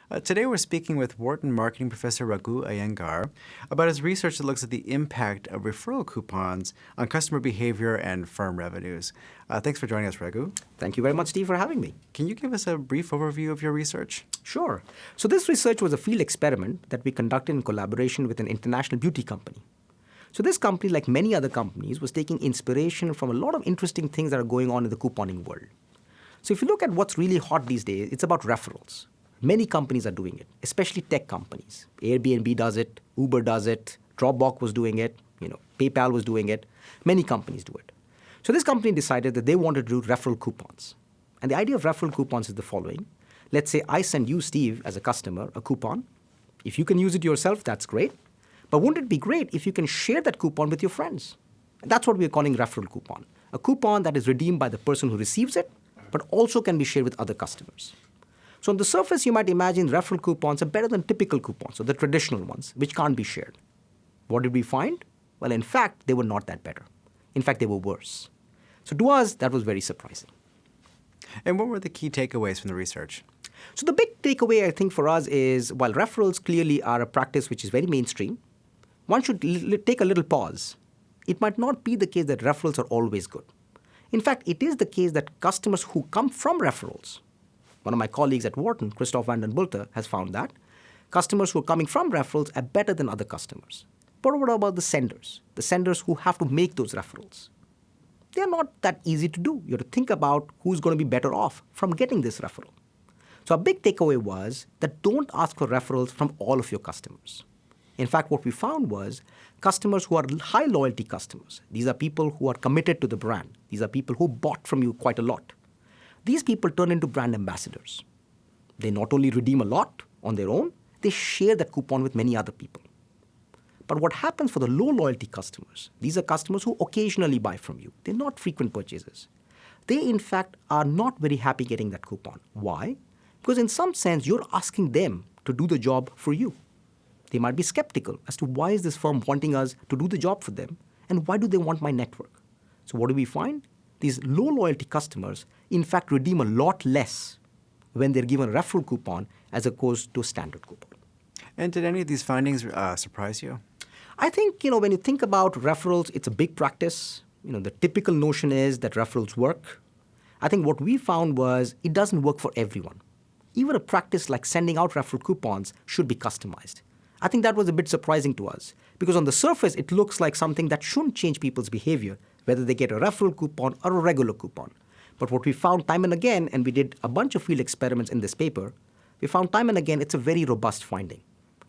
Today we're speaking with Wharton marketing professor Raghu Iyengar about his research that looks at the impact of referral coupons on customer behavior and firm revenues. Thanks for joining us, Raghu. Thank you very much, Steve, for having me. Can you give us a brief overview of your research? Sure. So this research was a field experiment that we conducted in collaboration with an international beauty company. So this company, like many other companies, was taking inspiration from a lot of interesting things that are going on in the couponing world. So if you look at what's really hot these days, it's about referrals. Many companies are doing it, especially tech companies. Airbnb does it, Uber does it, Dropbox was doing it, PayPal was doing it. Many companies do it. So this company decided that they wanted to do referral coupons. And the idea of referral coupons is the following. Let's say I send you, Steve, as a customer, a coupon. If you can use it yourself, that's great. But wouldn't it be great if you can share that coupon with your friends? And that's what we're calling referral coupon. A coupon that is redeemed by the person who receives it, but also can be shared with other customers. So on the surface, you might imagine referral coupons are better than typical coupons, or the traditional ones, which can't be shared. What did we find? Well, in fact, they were not that better. In fact, they were worse. So to us, that was very surprising. And what were the key takeaways from the research? So the big takeaway, I think, for us is, while referrals clearly are a practice which is very mainstream, one should take a little pause. It might not be the case that referrals are always good. In fact, it is the case that customers who come from referrals, one of my colleagues at Wharton, Christoph van den Bulte, has found that customers who are coming from referrals are better than other customers. But what about the senders? The senders who have to make those referrals. They're not that easy to do. You have to think about who's going to be better off from getting this referral. So a big takeaway was that don't ask for referrals from all of your customers. In fact, what we found was customers who are high loyalty customers. These are people who are committed to the brand. These are people who bought from you quite a lot. These people turn into brand ambassadors. They not only redeem a lot on their own, they share that coupon with many other people. But what happens for the low loyalty customers? These are customers who occasionally buy from you. They're not frequent purchasers. They, in fact, are not very happy getting that coupon. Why? Because in some sense, you're asking them to do the job for you. They might be skeptical as to why is this firm wanting us to do the job for them, and why do they want my network? So what do we find? These low loyalty customers, in fact, redeem a lot less when they're given a referral coupon as opposed to a standard coupon. And did any of these findings surprise you? I think, when you think about referrals, it's a big practice. The typical notion is that referrals work. I think what we found was it doesn't work for everyone. Even a practice like sending out referral coupons should be customized. I think that was a bit surprising to us because on the surface, it looks like something that shouldn't change people's behavior, whether they get a referral coupon or a regular coupon. But what we found time and again, and we did a bunch of field experiments in this paper, we found time and again it's a very robust finding.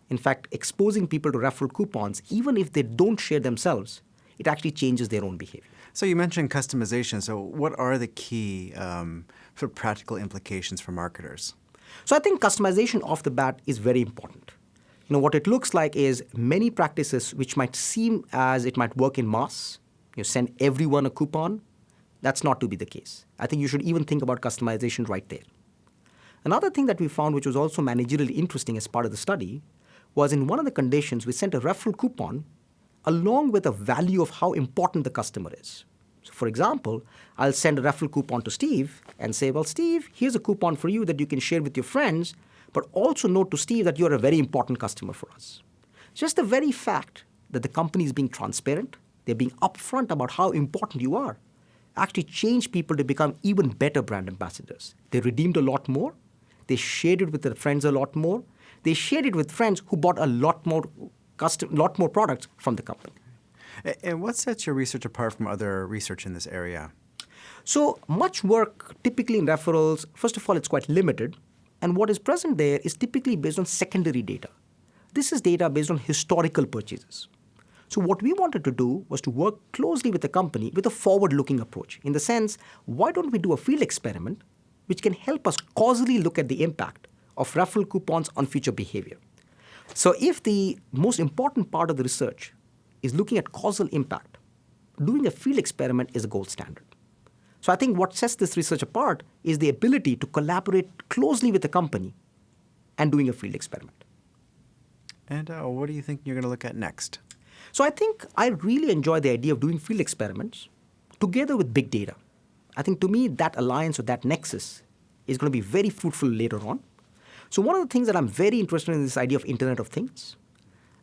In fact, exposing people to referral coupons, even if they don't share themselves, it actually changes their own behavior. So you mentioned customization. So what are the key sort of practical implications for marketers? So I think customization off the bat is very important. What it looks like is many practices which might seem as it might work in mass, send everyone a coupon. That's not to be the case. I think you should even think about customization right there. Another thing that we found, which was also managerially interesting as part of the study, was in one of the conditions, we sent a referral coupon along with a value of how important the customer is. So for example, I'll send a referral coupon to Steve and say, well, Steve, here's a coupon for you that you can share with your friends, but also note to Steve that you're a very important customer for us. Just the very fact that the company is being transparent, they're being upfront about how important you are, actually changed people to become even better brand ambassadors. They redeemed a lot more. They shared it with their friends a lot more. They shared it with friends who bought a lot more products from the company. And what sets your research apart from other research in this area? So much work typically in referrals, first of all, it's quite limited. And what is present there is typically based on secondary data. This is data based on historical purchases. So what we wanted to do was to work closely with the company with a forward-looking approach. In the sense, why don't we do a field experiment which can help us causally look at the impact of referral coupons on future behavior? So if the most important part of the research is looking at causal impact, doing a field experiment is a gold standard. So I think what sets this research apart is the ability to collaborate closely with the company and doing a field experiment. And what do you think you're going to look at next? So I think I really enjoy the idea of doing field experiments together with big data. I think to me that alliance or that nexus is going to be very fruitful later on. So one of the things that I'm very interested in is this idea of Internet of Things.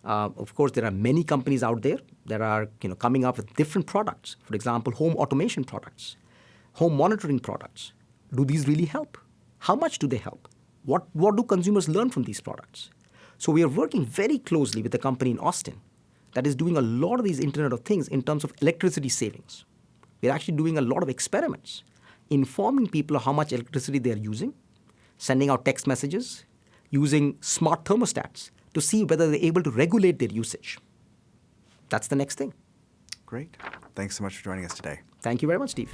Of course, there are many companies out there that are coming up with different products. For example, home automation products, home monitoring products. Do these really help? How much do they help? What do consumers learn from these products? So we are working very closely with a company in Austin that is doing a lot of these Internet of Things in terms of electricity savings. We're actually doing a lot of experiments, informing people of how much electricity they're using, sending out text messages, using smart thermostats to see whether they're able to regulate their usage. That's the next thing. Great. Thanks so much for joining us today. Thank you very much, Steve.